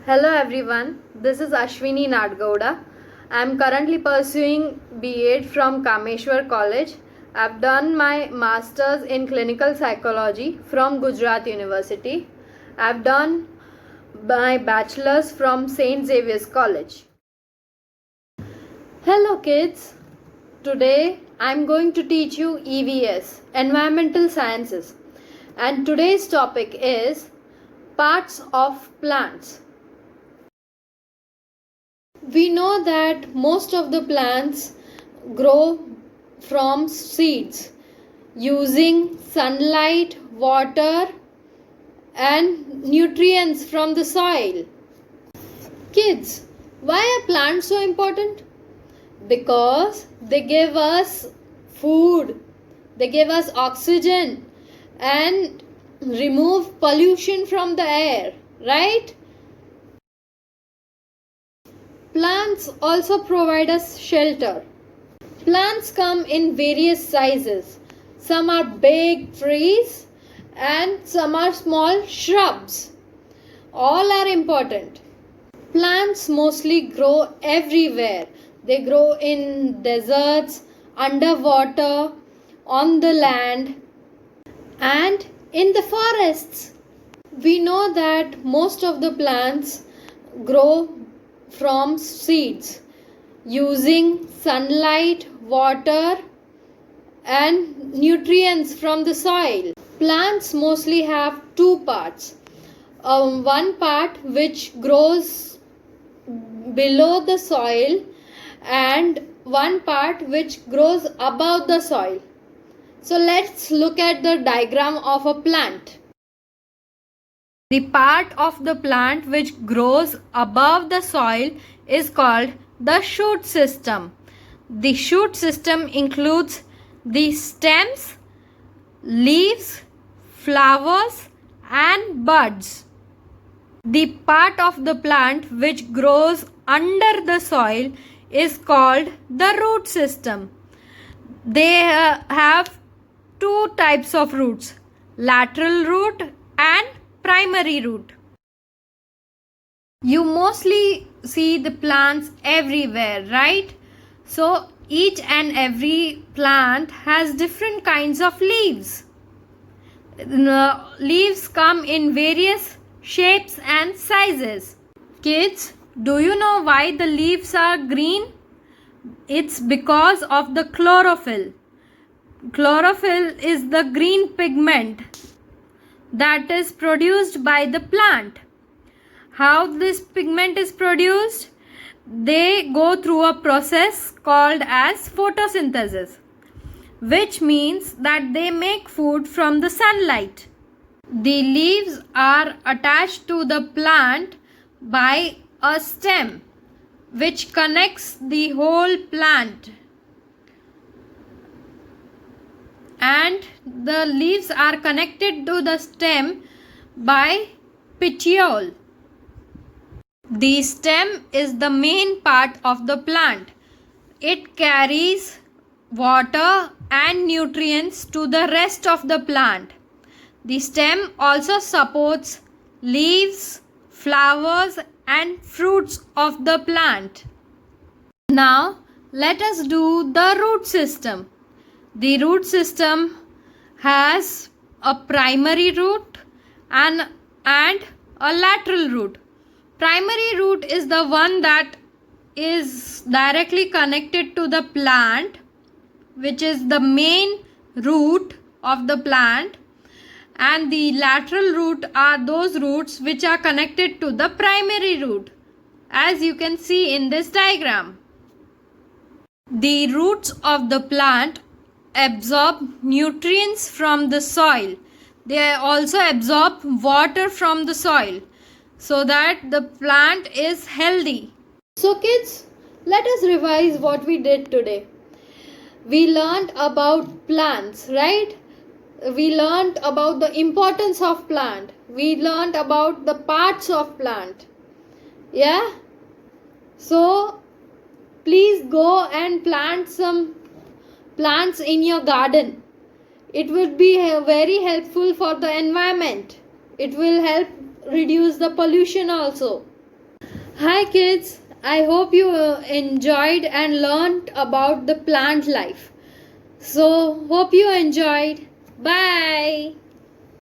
Hello everyone, this is Ashwini Nadgowda. I am currently pursuing B.Ed from Kameshwar College. I have done my Masters in Clinical Psychology from Gujarat University. I have done my Bachelor's from St. Xavier's College. Hello kids, today I am going to teach you EVS, Environmental Sciences. And today's topic is parts of plants. We know that most of the plants grow from seeds using sunlight, water, and nutrients from the soil. Kids, why are plants so important? Because they give us food, they give us oxygen, and remove pollution from the air, right? Plants also provide us shelter. Plants come in various sizes. Some are big trees and some are small shrubs. All are important. Plants mostly grow everywhere. They grow in deserts, underwater, on the land, and in the forests. We know that most of the plants grow from seeds using sunlight, water, and nutrients from the soil. Plants mostly have two parts. One part which grows below the soil and one part which grows above the soil. So let's look at the diagram of a plant. The part of the plant which grows above the soil is called the shoot system. The shoot system includes the stems, leaves, flowers, and buds. The part of the plant which grows under the soil is called the root system. They have two types of roots, lateral root and primary root. You mostly see the plants everywhere, right? So each and every plant has different kinds of leaves. The leaves come in various shapes and sizes. Kids, do you know why the leaves are green? It's because of the chlorophyll. Chlorophyll is the green pigment that is produced by the plant. How this pigment is produced? They go through a process called as photosynthesis, which means that they make food from the sunlight. The leaves are attached to the plant by a stem which connects the whole plant, and the leaves are connected to the stem by petiole. The stem is the main part of the plant. It carries water and nutrients to the rest of the plant. The stem also supports leaves, flowers, and fruits of the plant. Now, let us do the root system. The root system has a primary root and a lateral root. Primary root is the one that is directly connected to the plant, which is the main root of the plant, and the lateral root are those roots which are connected to the primary root, as you can see in this diagram. The roots of the plant absorb nutrients from the soil. They also absorb water from the soil so that the plant is healthy. So kids, let us revise what we did today. We learned about plants, right? We learned about the importance of plant. We learned about the parts of plant. Yeah? So please go and plant some plants in your garden. It would be very helpful for the environment. It will help reduce the pollution also. Hi kids, I hope you enjoyed and learned about the plant life. So, hope you enjoyed. Bye.